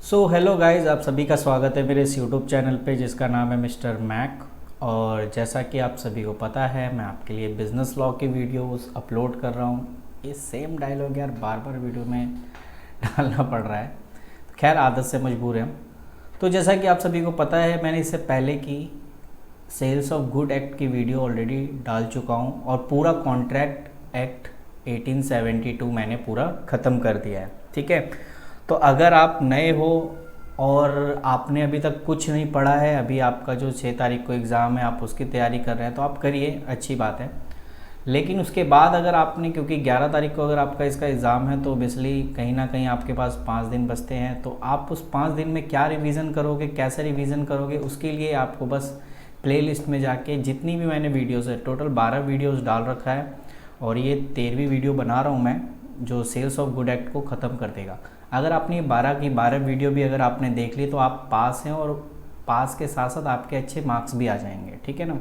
Hello guys, आप सभी का स्वागत है मेरे इस यूट्यूब चैनल पे जिसका नाम है मिस्टर मैक। और जैसा कि आप सभी को पता है, मैं आपके लिए बिज़नेस लॉ की वीडियोस अपलोड कर रहा हूँ। ये सेम डायलॉग यार बार बार वीडियो में डालना पड़ रहा है, खैर आदत से मजबूर है हम। तो जैसा कि आप सभी को पता है, मैंने इससे पहले की सेल्स ऑफ गुड एक्ट की वीडियो ऑलरेडी डाल चुका हूँ और पूरा कॉन्ट्रैक्ट एक्ट 1872 मैंने पूरा ख़त्म कर दिया है। ठीक है, तो अगर आप नए हो और आपने अभी तक कुछ नहीं पढ़ा है, अभी आपका जो 6 तारीख को एग्ज़ाम है आप उसकी तैयारी कर रहे हैं, तो आप करिए, अच्छी बात है। लेकिन उसके बाद अगर आपने, क्योंकि 11 तारीख को अगर आपका इसका एग्ज़ाम है, तो ओबियसली कहीं ना कहीं आपके पास 5 दिन बचते हैं। तो आप उस 5 दिन में क्या रिवीजन करोगे, कैसे रिवीजन करोगे, उसके लिए आपको बस प्लेलिस्ट में जाके जितनी भी मैंने वीडियोज़ है, टोटल 12 वीडियोज़ डाल रखा है और ये 13वीं वीडियो बना रहा हूँ मैं, जो सेल्स ऑफ गुड एक्ट को ख़त्म कर देगा। अगर आपने 12 की 12 वीडियो भी अगर आपने देख ली तो आप पास हैं, और पास के साथ साथ आपके अच्छे मार्क्स भी आ जाएंगे। ठीक है ना।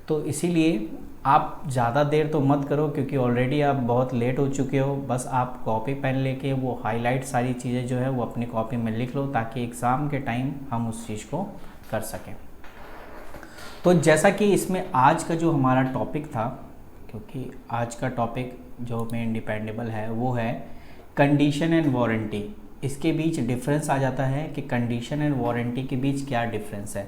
तो इसीलिए आप ज़्यादा देर तो मत करो, क्योंकि ऑलरेडी आप बहुत लेट हो चुके हो। बस आप कॉपी पेन लेके वो हाईलाइट सारी चीज़ें जो है वो अपनी कॉपी में लिख लो, ताकि एग्ज़ाम के टाइम हम उस चीज़ को कर सकें। तो जैसा कि इसमें आज का जो हमारा टॉपिक था, क्योंकि आज का टॉपिक जो मेन डिपेंडेबल है वो है कंडीशन एंड वारंटी। इसके बीच डिफरेंस आ जाता है कि कंडीशन एंड वारंटी के बीच क्या डिफरेंस है।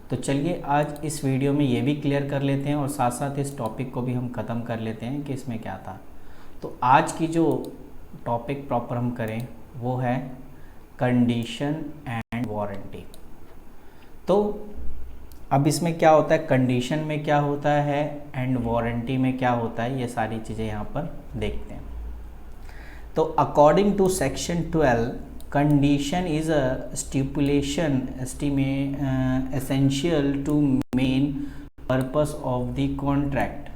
तो चलिए आज इस वीडियो में ये भी क्लियर कर लेते हैं और साथ साथ इस टॉपिक को भी हम ख़त्म कर लेते हैं कि इसमें क्या था। तो आज की जो टॉपिक प्रॉपर हम करें वो है कंडीशन एंड वारंटी। तो अब इसमें क्या होता है, कंडीशन में क्या होता है एंड वारंटी में क्या होता है, ये सारी चीज़ें यहाँ पर देखते हैं। तो according to section 12, condition is a stipulation essential to main purpose of the contract,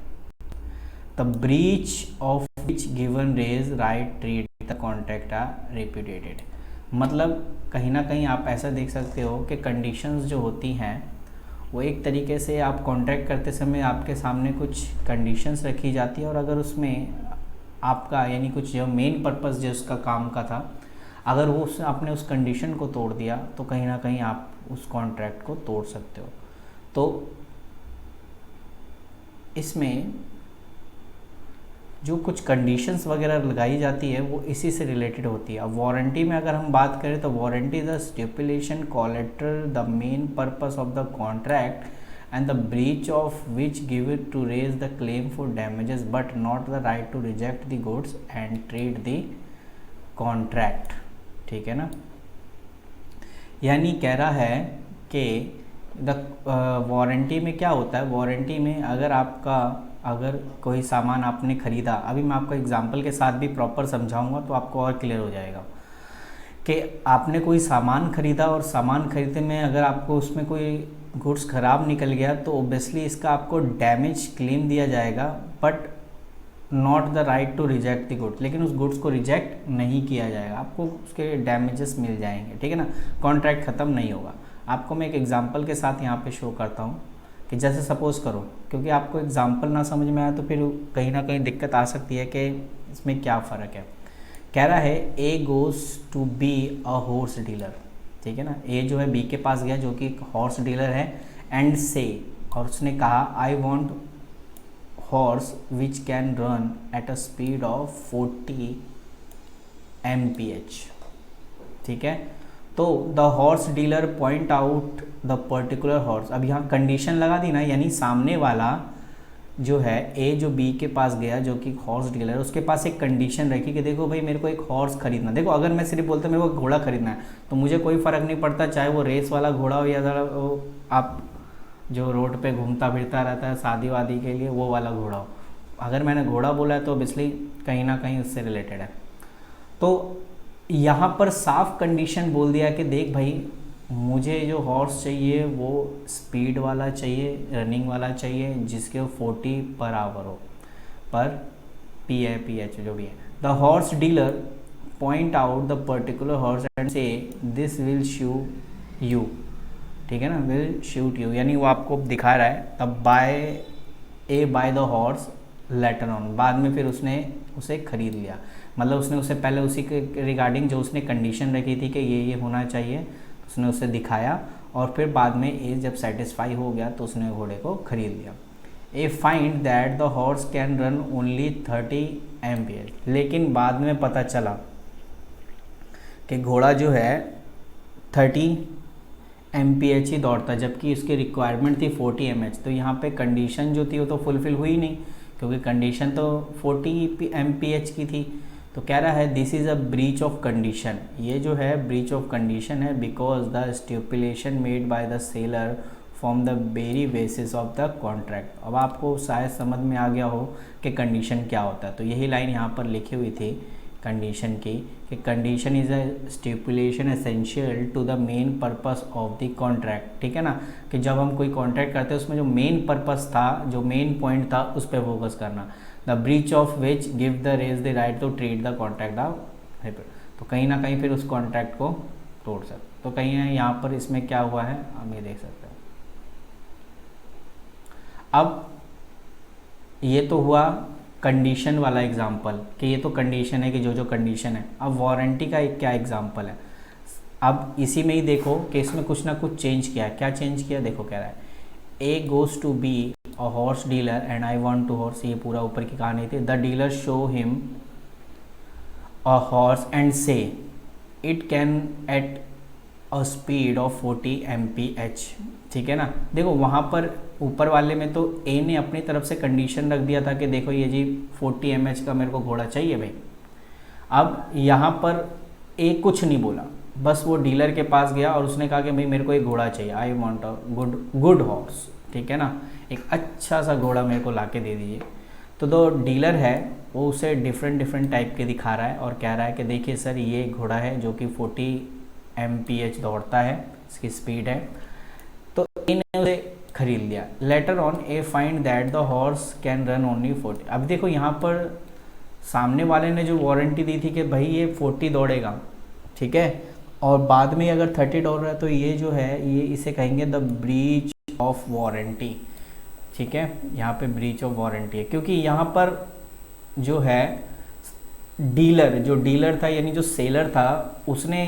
the breach of which given rise right treat the contract or repudiated. मतलब कहीं ना कहीं आप ऐसा देख सकते हो कि कंडीशंस जो होती हैं वो एक तरीके से आप कॉन्ट्रैक्ट करते समय आपके सामने कुछ कंडीशंस रखी जाती है, और अगर उसमें आपका यानी कुछ जो मेन पर्पस जो उसका काम का था, अगर वो आपने उस कंडीशन को तोड़ दिया तो कहीं ना कहीं आप उस कॉन्ट्रैक्ट को तोड़ सकते हो। तो इसमें जो कुछ कंडीशंस वगैरह लगाई जाती है वो इसी से रिलेटेड होती है। अब वारंटी में अगर हम बात करें तो warranty is the stipulation collateral the main purpose of the contract and the breach of which give it to raise the claim for damages but not the right to reject the goods and trade the contract। ठीक है ना। यानी कह रहा है कि the warranty में क्या होता है, वारंटी में अगर कोई सामान आपने ख़रीदा, अभी मैं आपको एग्जांपल के साथ भी प्रॉपर समझाऊंगा तो आपको और क्लियर हो जाएगा कि आपने कोई सामान ख़रीदा और सामान खरीदने में अगर आपको उसमें कोई गुड्स ख़राब निकल गया तो ओबियसली इसका आपको डैमेज क्लेम दिया जाएगा, but not the right to reject the goods. लेकिन उस गुड्स को रिजेक्ट नहीं किया जाएगा, आपको उसके डैमेजेस मिल जाएंगे। ठीक है ना, कॉन्ट्रैक्ट ख़त्म नहीं होगा। आपको मैं एक एग्जांपल के साथ यहाँ पे शो करता हूँ कि जैसे सपोज़ करो, क्योंकि आपको एग्जांपल ना समझ में आया तो फिर कहीं ना कहीं दिक्कत आ सकती है कि इसमें क्या फ़र्क है। कह रहा है A goes to be a horse dealer. ठीक है ना, ए जो है बी के पास गया जो कि एक हॉर्स डीलर है, एंड से, और उसने कहा I want horse which can run at a speed of 40 mph। ठीक है, तो the horse dealer point out the particular horse. अब यहाँ कंडीशन लगा दी ना, यानी सामने वाला जो है ए जो बी के पास गया जो कि हॉर्स डीलर है, उसके पास एक कंडीशन रखी कि देखो भाई मेरे को एक हॉर्स खरीदना। देखो अगर मैं सिर्फ बोलता मेरे को घोड़ा खरीदना है तो मुझे कोई फ़र्क नहीं पड़ता, चाहे वो रेस वाला घोड़ा हो या आप जो रोड पे घूमता फिरता रहता है शादी वादी के लिए वो वाला घोड़ा हो। अगर मैंने घोड़ा बोला है तो ऑब्वियसली कहीं ना कहीं उससे रिलेटेड है। तो यहाँ पर साफ कंडीशन बोल दिया कि देख भाई मुझे जो हॉर्स चाहिए वो स्पीड वाला चाहिए, रनिंग वाला चाहिए, जिसके 40 पर आवर हो, पर PH जो भी है। The horse dealer point out the particular horse and से दिस विल शू यू। ठीक है ना, विल शूट यू, यानी वो आपको दिखा रहा है। तब by the horse later on, बाद में फिर उसने उसे खरीद लिया। मतलब उसने उसे पहले उसी के रिगार्डिंग जो उसने कंडीशन रखी थी कि ये होना चाहिए, उसने उसे दिखाया और फिर बाद में ए जब सेटिस्फाई हो गया तो उसने घोड़े को खरीद लिया। A find that the horse can run only 30 ampere, लेकिन बाद में पता चला कि घोड़ा जो है 30 एमपीएच ही दौड़ता, जबकि उसकी रिक्वायरमेंट थी 40 एमएच। तो यहाँ पे कंडीशन जो थी वो तो फुलफिल हुई नहीं, क्योंकि कंडीशन तो 40 एमपीएच की थी। तो कह रहा है this is a breach of condition, ये जो है ब्रीच ऑफ कंडीशन है, because the stipulation made by the seller from the very basis of the contract. अब आपको शायद समझ में आ गया हो कि कंडीशन क्या होता है। तो यही लाइन यहाँ पर लिखी हुई थी कंडीशन की, कि condition is a stipulation essential to the main purpose of the contract. ठीक है ना, कि जब हम कोई कॉन्ट्रैक्ट करते हैं उसमें जो मेन पर्पस था, जो मेन पॉइंट था, उस पर फोकस करना। The breach of which give the raise the right to treat the contract the, तो कहीं ना कहीं फिर उस कॉन्ट्रैक्ट को तोड़ सकते। तो कहीं यहाँ पर इसमें क्या हुआ है हम ये देख सकते हैं। अब ये तो हुआ कंडीशन वाला एग्जाम्पल, कि ये तो कंडीशन है कि जो जो कंडीशन है। अब वारंटी का एक क्या एग्जाम्पल है, अब इसी में ही देखो कि इसमें कुछ ना कुछ चेंज किया है। क्या चेंज किया, देखो कह रहा है A goes to be a horse dealer and I want to horse, ये पूरा ऊपर की कहानी थी। The dealer show him a horse and say it can at a speed of 40 mph। ठीक है ना, देखो वहाँ पर ऊपर वाले में तो ए ने अपनी तरफ से कंडीशन रख दिया था कि देखो ये जी 40 mh का मेरे को घोड़ा चाहिए भाई। अब यहाँ पर ए कुछ नहीं बोला, बस वो डीलर के पास गया और उसने कहा कि भाई मेरे को एक घोड़ा चाहिए, I want a good horse. ठीक है ना, एक अच्छा सा घोड़ा मेरे को ला के दे दीजिए। तो जो डीलर है वो उसे डिफरेंट टाइप के दिखा रहा है और कह रहा है कि देखिए सर ये घोड़ा है जो कि 40 mph दौड़ता है, इसकी स्पीड है। तो ए ने उसे खरीद लिया। Later on A find that the horse can run only 40। अब देखो यहाँ पर सामने वाले ने जो वारंटी दी थी कि भाई ये 40 दौड़ेगा, ठीक है, और बाद में अगर 30 दौड़ रहा है तो ये जो है ये इसे कहेंगे द ब्रीच ऑफ वारंटी। ठीक है, यहाँ पे ब्रीच ऑफ वारंटी है, क्योंकि यहाँ पर जो है जो डीलर था यानी जो सेलर था उसने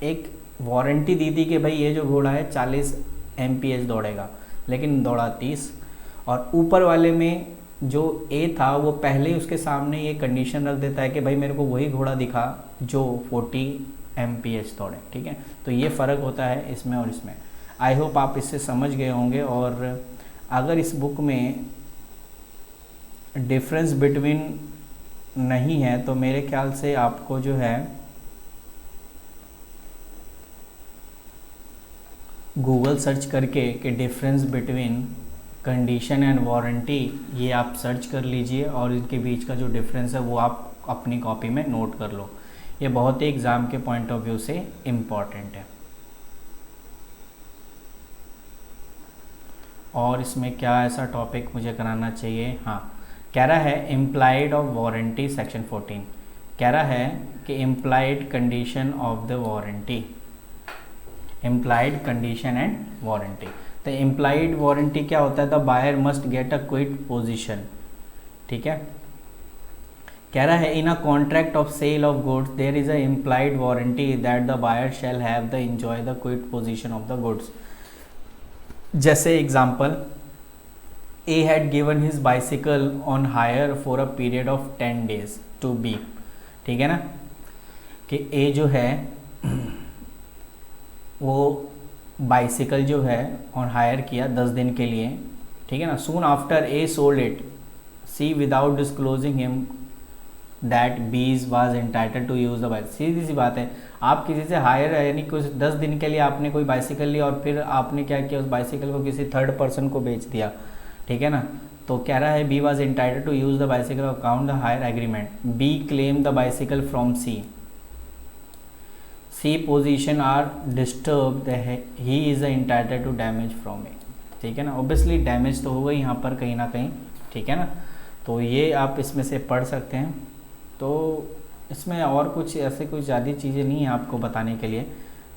एक वारंटी दी थी कि भाई ये जो घोड़ा है 40 mph दौड़ेगा, लेकिन दौड़ा 30। और ऊपर वाले में जो ए था वो पहले ही उसके सामने ये कंडीशन रख देता है कि भाई मेरे को वही घोड़ा दिखा जो 40 mph दौड़े। ठीक है, तो ये फ़र्क होता है इसमें और इसमें। आई होप आप इससे समझ गए होंगे। और अगर इस बुक में डिफरेंस बिटवीन नहीं है तो मेरे ख्याल से आपको जो है गूगल सर्च करके कि difference between condition and warranty, ये आप सर्च कर लीजिए और इनके बीच का जो डिफरेंस है वो आप अपनी कॉपी में नोट कर लो। ये बहुत ही एग्ज़ाम के पॉइंट ऑफ व्यू से इम्पॉर्टेंट है। और इसमें क्या ऐसा टॉपिक मुझे कराना चाहिए, हाँ, कह रहा है इम्प्लाइड ऑफ वारंटी सेक्शन 14। कह रहा है कि implied condition of the warranty, implied condition and warranty. तो इम्प्लाइड वारंटी क्या होता है, the buyer must get a quiet position. ठीक है, कह रहा है in a contract of sale of goods there is a implied warranty that the buyer shall have the enjoy the quiet position of the goods. जैसे example, A had given his bicycle on hire for a period of 10 days to be. ठीक है ना, कि ए जो है वो bicycle जो है ऑन हायर किया 10 दिन के लिए। ठीक है ना, soon after A sold it C without disclosing him that B's was entitle to use the bicycle. सीधी सी बात है, आप किसी से हायर यानी कुछ 10 दिन के लिए आपने कोई बाइसिकल लिया और फिर आपने क्या किया, उस बाइसिकल को किसी थर्ड पर्सन को बेच दिया। ठीक है ना, तो कह रहा है B was entitle to use the bicycle account the hire agreement. B claim the bicycle from C. C position are disturb, he is entitle to damage from A. ठीक है ना, ऑब्वियसली डैमेज तो होगा यहाँ पर कहीं ना कहीं। ठीक है ना, तो ये आप इसमें से पढ़ सकते हैं। तो इसमें और कुछ ऐसे कुछ ज़्यादा चीज़ें नहीं हैं आपको बताने के लिए,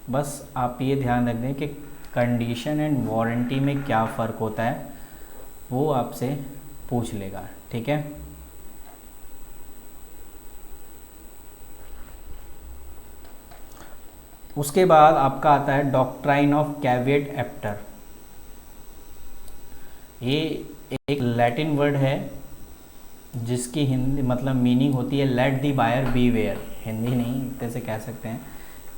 बस आप ये ध्यान रख दें कि कंडीशन एंड वारंटी में क्या फ़र्क होता है वो आपसे पूछ लेगा। ठीक है, उसके बाद आपका आता है डॉक्ट्राइन ऑफ कैविएट एप्टर। ये एक लैटिन वर्ड है जिसकी हिंदी मतलब मीनिंग होती है let the buyer beware. Hindi नहीं, एक तरह से कह सकते हैं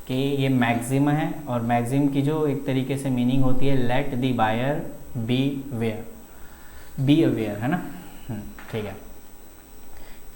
कि ये मैक्सिम है, और मैक्सिम की जो एक तरीके से मीनिंग होती है let the buyer beware, be aware, है ना। ठीक है,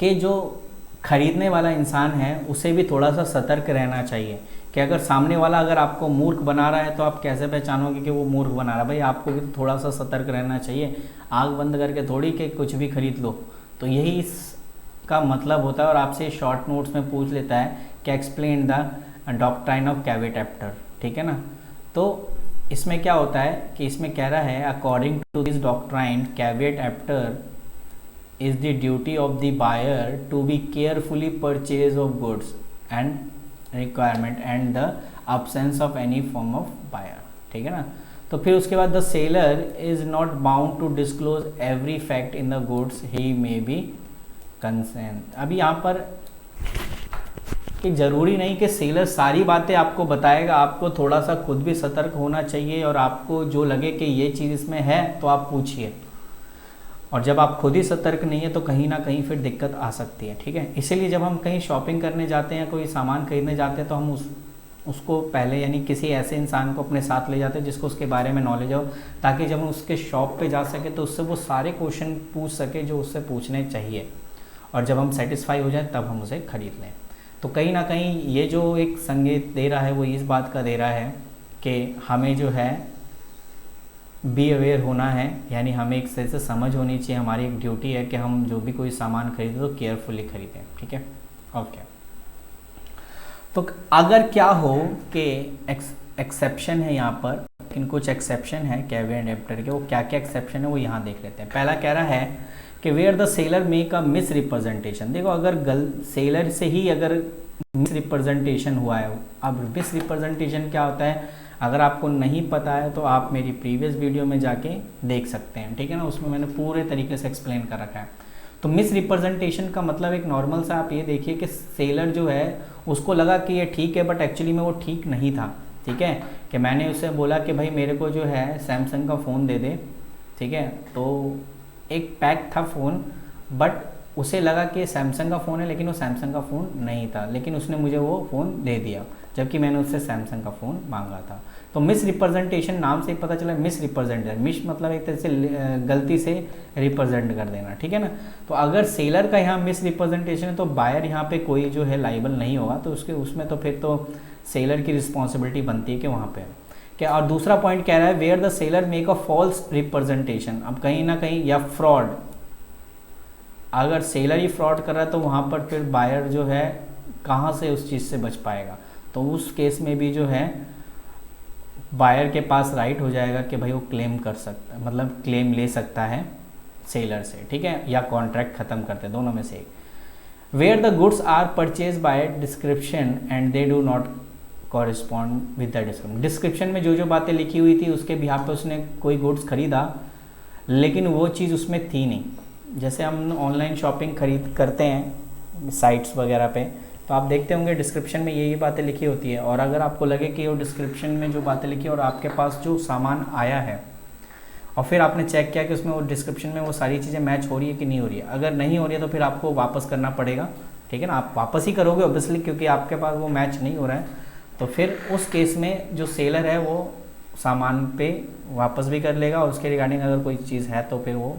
कि जो खरीदने वाला इंसान है उसे भी थोड़ा सा सतर्क रहना चाहिए कि अगर सामने वाला अगर आपको मूर्ख बना रहा है तो आप कैसे पहचानोगे कि वो मूर्ख बना रहा है। भाई आपको भी थोड़ा सा सतर्क रहना चाहिए, आँख बंद करके थोड़ी कि कुछ भी खरीद लो। तो यही इसका मतलब होता है, और आपसे शॉर्ट नोट्स में पूछ लेता है कि explain the doctrine of caveat emptor, ठीक है ना। तो इसमें क्या होता है कि इसमें कह रहा है according to this doctrine caveat emptor is the duty of the buyer to be carefully purchase of goods and requirement and the absence of any form of buyer, ठीक है ना। तो फिर उसके बाद the seller is not bound to disclose every fact in the goods he may be concerned। अभी यहाँ पर कि ज़रूरी नहीं कि सेलर सारी बातें आपको बताएगा, आपको थोड़ा सा खुद भी सतर्क होना चाहिए, और आपको जो लगे कि ये चीज़ इसमें है तो आप पूछिए। और जब आप खुद ही सतर्क नहीं है तो कहीं ना कहीं फिर दिक्कत आ सकती है, ठीक है। इसीलिए जब हम कहीं शॉपिंग करने जाते हैं, कोई सामान खरीदने जाते हैं, तो हम उसको पहले यानी किसी ऐसे इंसान को अपने साथ ले जाते हैं जिसको उसके बारे में नॉलेज हो, ताकि जब हम उसके शॉप पे जा सके तो उससे वो सारे क्वेश्चन पूछ सके जो उससे पूछने चाहिए, और जब हम सेटिस्फाई हो जाए तब हम उसे खरीद लें। तो कहीं ना कहीं ये जो एक संकेत दे रहा है वो इस बात का दे रहा है कि हमें जो है बी अवेयर होना है, यानी हमें एक सही से समझ होनी चाहिए, हमारी एक ड्यूटी है कि हम जो भी कोई सामान खरीदें तो केयरफुली खरीदें, ठीक है। ओके, तो अगर क्या हो कि एक्सेप्शन है यहाँ पर, लेकिन कुछ एक्सेप्शन है कैविएट एप्टर के, वो क्या क्या एक्सेप्शन है वो यहाँ देख लेते हैं। पहला कह रहा है कि where the seller make a misrepresentation. देखो अगर सेलर से ही अगर मिस रिप्रेजेंटेशन हुआ है, अब मिस रिप्रेजेंटेशन क्या होता है अगर आपको नहीं पता है तो आप मेरी प्रीवियस वीडियो में जाके देख सकते हैं, ठीक है ना, उसमें मैंने पूरे तरीके से एक्सप्लेन कर रखा है। तो मिस रिप्रेजेंटेशन का मतलब एक नॉर्मल सा आप ये देखिए कि सेलर जो है उसको लगा कि ये ठीक है, बट एक्चुअली में वो ठीक नहीं था, ठीक है। कि मैंने उससे बोला कि भाई मेरे को जो है सैमसंग का फ़ोन दे दे, ठीक है। तो एक पैक था फ़ोन, बट उसे लगा कि सैमसंग का फ़ोन है, लेकिन वो सैमसंग का फ़ोन नहीं था, लेकिन उसने मुझे वो फ़ोन दे दिया जबकि मैंने उससे सैमसंग का फ़ोन मांगा था। तो मिस रिप्रेजेंटेशन नाम से ही पता चला, मिस रिप्रेजेंटेशन, मिस मतलब एक तरह से गलती से रिप्रेजेंट कर देना, ठीक है ना। तो अगर सेलर का यहाँ मिस रिप्रेजेंटेशन है तो बायर यहाँ पे कोई जो है लाइबल नहीं होगा, तो उसमें तो फिर तो सेलर की रिस्पॉन्सिबिलिटी बनती है कि वहाँ पे क्या। और दूसरा पॉइंट कह रहा है where the seller make a false representation. अब कहीं ना कहीं या फ्रॉड, अगर सेलर ही फ्रॉड कर रहा है तो वहाँ पर फिर बायर जो है कहाँ से उस चीज़ से बच पाएगा। तो उस केस में भी जो है बायर के पास राइट हो जाएगा कि भाई वो क्लेम कर सकता है, मतलब क्लेम ले सकता है सेलर से, ठीक है, या कॉन्ट्रैक्ट ख़त्म करते हैं, दोनों में से एक। Where the goods are purchase by description and they do not correspond with the description. Description में जो जो बातें लिखी हुई थी उसके बिहाफ पे उसने कोई गुड्स खरीदा, लेकिन वो चीज़ उसमें थी नहीं। जैसे हम ऑनलाइन शॉपिंग खरीद करते हैं साइट्स वगैरह पे, तो आप देखते होंगे डिस्क्रिप्शन में यही बातें लिखी होती है, और अगर आपको लगे कि वो डिस्क्रिप्शन में जो बातें लिखी और आपके पास जो सामान आया है और फिर आपने चेक किया कि उसमें वो डिस्क्रिप्शन में वो सारी चीज़ें मैच हो रही है कि नहीं हो रही है, अगर नहीं हो रही है तो फिर आपको वापस करना पड़ेगा, ठीक है ना। आप वापस ही करोगे ऑब्वियसली, क्योंकि आपके पास वो मैच नहीं हो रहा है। तो फिर उस केस में जो सेलर है वो सामान पे वापस भी कर लेगा, और उसके रिगार्डिंग अगर कोई चीज़ है तो फिर वो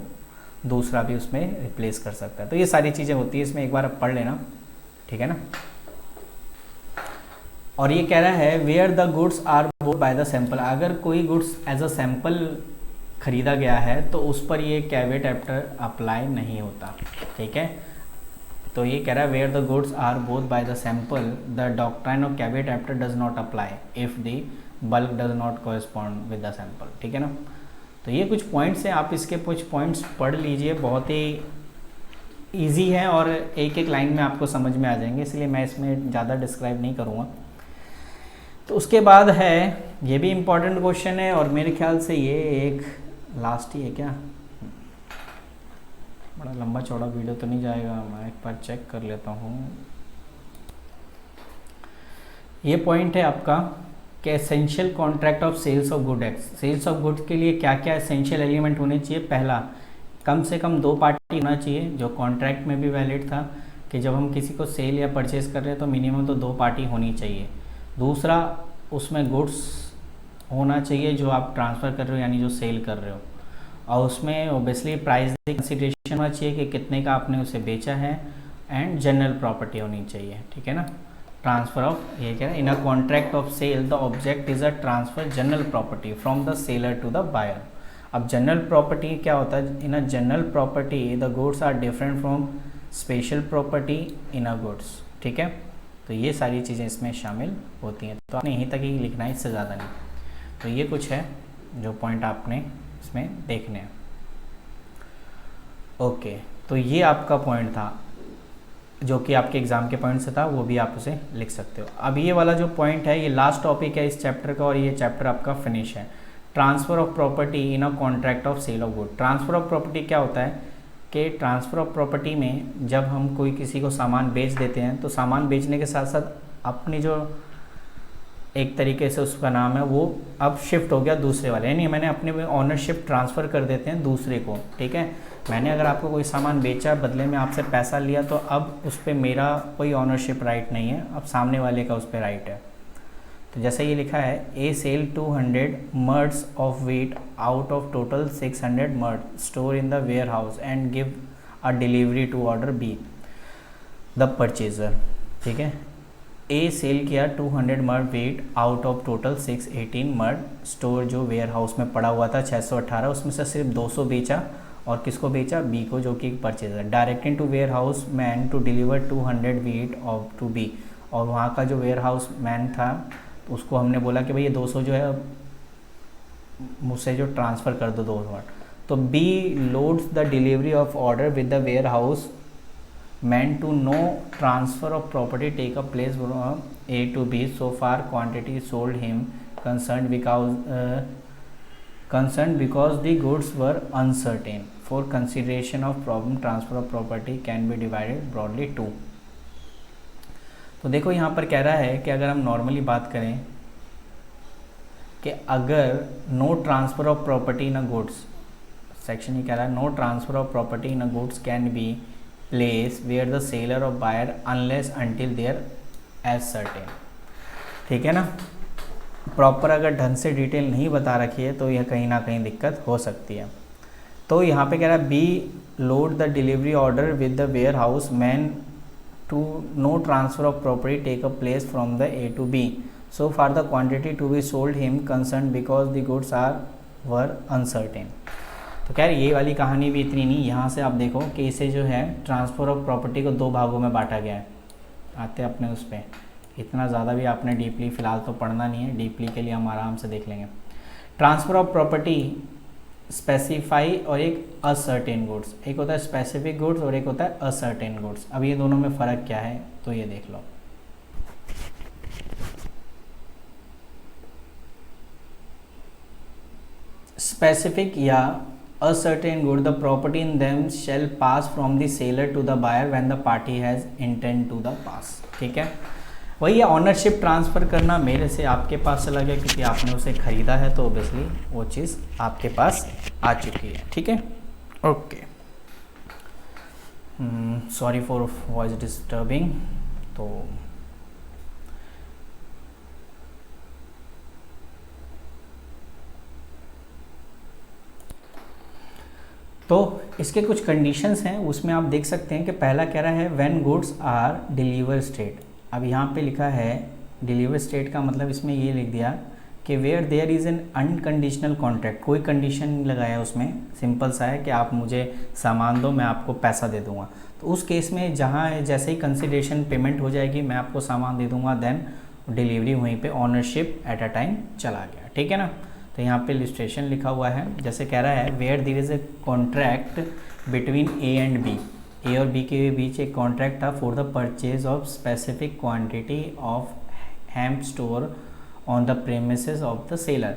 दूसरा भी उसमें रिप्लेस कर सकता है। तो ये सारी चीज़ें होती है इसमें, एक बार आप पढ़ लेना, ठीक है ना। और ये कह रहा है where the goods are bought by the sample. अगर कोई गुड्स एज अ सैंपल खरीदा गया है तो उस पर ये कैविएट एप्टर अप्लाई नहीं होता, ठीक है। तो ये कह रहा है where the goods are both by the sample the doctrine of caveat emptor does not apply if the bulk does not correspond with the sample, ठीक है ना। तो ये कुछ पॉइंट्स हैं, आप इसके कुछ पॉइंट्स पढ़ लीजिए, बहुत ही ईजी है और एक एक लाइन में आपको समझ में आ जाएंगे, इसलिए मैं इसमें ज़्यादा डिस्क्राइब नहीं करूँगा। तो उसके बाद है, ये भी इम्पॉर्टेंट क्वेश्चन है और मेरे ख्याल से ये एक लास्ट ही है क्या, बड़ा लंबा चौड़ा वीडियो तो नहीं जाएगा, मैं एक बार चेक कर लेता हूँ। ये पॉइंट है आपका कि essential contract of sales of good X, sales of goods के लिए क्या क्या एसेंशियल एलिमेंट होने चाहिए। पहला, कम से कम 2 पार्टी होना चाहिए, जो कॉन्ट्रैक्ट में भी वैलिड था कि जब हम किसी को सेल या परचेज कर रहे हैं तो मिनिमम तो 2 पार्टी होनी चाहिए। दूसरा, उसमें गुड्स होना चाहिए जो आप ट्रांसफ़र कर रहे हो यानी जो सेल कर रहे हो, और उसमें ओबियसली प्राइस कंसिडरेशन होना चाहिए कि कितने का आपने उसे बेचा है, एंड जनरल प्रॉपर्टी होनी चाहिए, ठीक है ना। ट्रांसफर ऑफ, ये क्या है, in a contract of sale the object is a transfer general property from the seller to the buyer. अब जनरल प्रॉपर्टी क्या होता है, in a general property the goods are different from special property in a goods, ठीक है। तो ये सारी चीज़ें इसमें शामिल होती हैं, तो आपने यहीं तक ही लिखना है, इससे ज़्यादा नहीं। तो ये कुछ है जो पॉइंट आपने इसमें देखने हैं। ओके, तो ये आपका पॉइंट था जो कि आपके एग्ज़ाम के पॉइंट से था, वो भी आप उसे लिख सकते हो। अब ये वाला जो पॉइंट है, ये लास्ट टॉपिक है इस चैप्टर का, और ये चैप्टर आपका फिनिश है। Transfer of property in a contract of sale of good. Transfer of property क्या होता है कि ट्रांसफ़र ऑफ प्रॉपर्टी में जब हम कोई किसी को सामान बेच देते हैं तो सामान बेचने के साथ साथ अपनी जो एक तरीके से उसका नाम है वो अब शिफ्ट हो गया दूसरे वाले, यानी मैंने अपने ऑनरशिप ट्रांसफ़र कर देते हैं दूसरे को, ठीक है। मैंने अगर आपको कोई सामान बेचा, बदले में आपसे पैसा लिया, तो अब उस पर मेरा कोई ऑनरशिप राइट नहीं है, अब सामने वाले का उस पर राइट है। तो जैसे ये लिखा है, A sell 200 maunds of wheat out of total 600 maund store in the warehouse and give a delivery to order B the purchaser, ठीक है। ए सेल किया 200 maund wheat out of total 618 maund store जो warehouse में पड़ा हुआ था 618, उसमें से सिर्फ 200 बेचा, और किसको बेचा, बी को, जो कि एक purchaser. Directing to warehouse man to deliver 200 wheat of to B, और वहाँ का जो वेयर हाउस मैन था उसको हमने बोला कि भाई ये 200 जो है मुझसे जो ट्रांसफ़र कर दो 200। तो B loads the delivery of order with the warehouse man to no transfer of property take a place from A to B so far quantity sold him concerned because the goods were uncertain. For consideration of problem, transfer of property can be divided broadly two. तो देखो यहाँ पर कह रहा है कि अगर हम नॉर्मली बात करें कि अगर no transfer of property in a goods, section ही कह रहा है no transfer of property in a goods can be place where the seller और buyer unless until there as certain, ठीक है ना। प्रॉपर अगर ढंग से डिटेल नहीं बता रखी है तो यह कहीं ना कहीं दिक्कत हो सकती है। तो यहाँ पे कह रहा है be load the delivery order with the warehouse man to no transfer of property take a place from the A to B so far the quantity to be sold him concern because the goods are were uncertain. तो कह रहे ये वाली कहानी भी इतनी नहीं, यहाँ से आप देखो कि इसे जो है ट्रांसफ़र ऑफ प्रॉपर्टी को 2 भागों में बांटा गया है। आते अपने उस पर, इतना ज़्यादा भी आपने डीपली फ़िलहाल तो पढ़ना नहीं है, डीपली के लिए हम आराम से देख लेंगे। ट्रांसफ़र ऑफ प्रॉपर्टी स्पेसिफाई और एक असर्टेन गुड्स, एक होता है स्पेसिफिक गुड्स और एक होता है असर्टेन गुड्स। अब ये दोनों में फ़र्क क्या है तो ये देख लो। स्पेसिफिक या ascertain good the property in them shall pass from the seller to the buyer when the party has intent to the pass, ठीक है। वही ऑनरशिप ट्रांसफ़र करना मेरे से आपके पास चला गया क्योंकि आपने उसे ख़रीदा है, तो ओबियसली वो चीज़ आपके पास आ चुकी है, ठीक है। Okay, sorry for voice disturbing. तो इसके कुछ कंडीशंस हैं, उसमें आप देख सकते हैं कि पहला कह रहा है when goods are deliver state. अब यहाँ पे लिखा है डिलीवर स्टेट का मतलब इसमें ये लिख दिया कि where there is an unconditional contract, कोई कंडीशन नहीं लगाया उसमें, सिंपल सा है कि आप मुझे सामान दो मैं आपको पैसा दे दूँगा। तो उस केस में जहाँ जैसे ही कंसिडरेशन पेमेंट हो जाएगी मैं आपको सामान दे दूँगा, देन डिलीवरी वहीं पे ऑनरशिप एट अ टाइम चला गया, ठीक है ना। तो यहाँ पे इलस्ट्रेशन लिखा हुआ है, जैसे कह रहा है where there is a contract between A and B, A और बी के बीच एक कॉन्ट्रैक्ट था for the purchase of specific quantity of hemp store on the premises of the seller.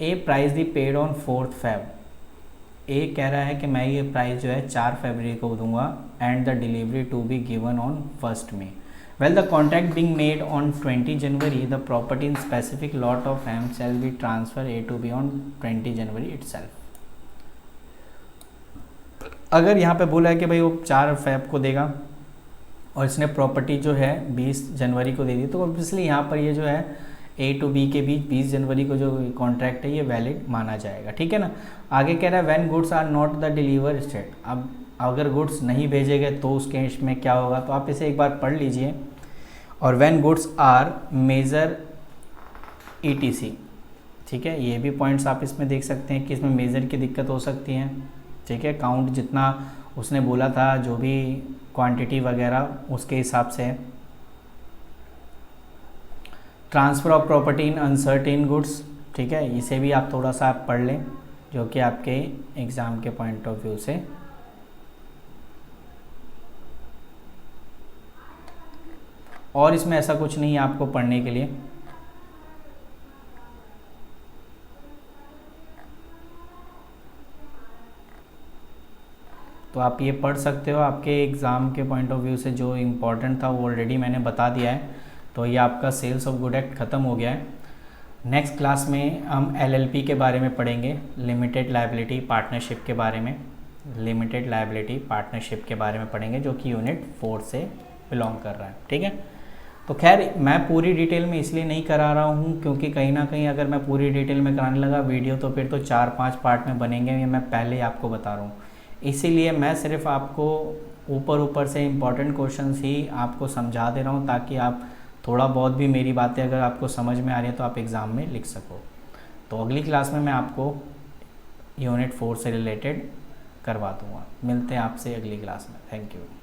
A price the paid on 4th Feb। A कह रहा है कि मैं ये प्राइस जो है 4 फरवरी को दूंगा and the delivery to be given on 1st May। Well, the contract being made on 20 January, the property in specific lot of M shall be transferred A to B on 20 January itself. अगर यहाँ पे बोला है कि भाई वो 4 February को देगा और इसने प्रॉपर्टी जो है 20 जनवरी को दे दी, तो ऑब्वियसली यहाँ पर ये जो है A टू B के बीच 20 जनवरी को जो कॉन्ट्रैक्ट है ये वैलिड माना जाएगा, ठीक है ना। आगे कह रहा है when goods are not the deliver state. अब अगर गुड्स नहीं भेजे गए तो उस केस में क्या होगा, तो आप इसे एक बार पढ़ लीजिए। और when goods are measure ETC, ठीक है, ये भी पॉइंट्स आप इसमें देख सकते हैं कि इसमें मेजर की दिक्कत हो सकती है, ठीक है। काउंट जितना उसने बोला था, जो भी क्वांटिटी वगैरह उसके हिसाब से। Transfer of property in uncertain goods, ठीक है, इसे भी आप थोड़ा सा आप पढ़ लें, जो कि आपके एग्ज़ाम के पॉइंट ऑफ व्यू से और इसमें ऐसा कुछ नहीं है आपको पढ़ने के लिए। तो आप ये पढ़ सकते हो, आपके एग्ज़ाम के पॉइंट ऑफ व्यू से जो इम्पोर्टेंट था वो ऑलरेडी मैंने बता दिया है। तो ये आपका सेल्स ऑफ गुड एक्ट ख़त्म हो गया है। नेक्स्ट क्लास में हम LLP के बारे में पढ़ेंगे, लिमिटेड लायबिलिटी पार्टनरशिप के बारे में, लिमिटेड लायबिलिटी पार्टनरशिप के बारे में पढ़ेंगे, जो कि यूनिट 4 से बिलोंग कर रहा है, ठीक है। तो खैर मैं पूरी डिटेल में इसलिए नहीं करा रहा हूँ क्योंकि कहीं ना कहीं अगर मैं पूरी डिटेल में कराने लगा वीडियो तो फिर तो 4-5 पार्ट में बनेंगे, ये मैं पहले ही आपको बता रहा हूँ। इसीलिए मैं सिर्फ आपको ऊपर से इम्पॉर्टेंट क्वेश्चंस ही आपको समझा दे रहा हूँ, ताकि आप थोड़ा बहुत भी मेरी बातें अगर आपको समझ में आ रही है तो आप एग्ज़ाम में लिख सको। तो अगली क्लास में मैं आपको यूनिट 4 से रिलेटेड करवा दूँगा। मिलते हैं आपसे अगली क्लास में। Thank you.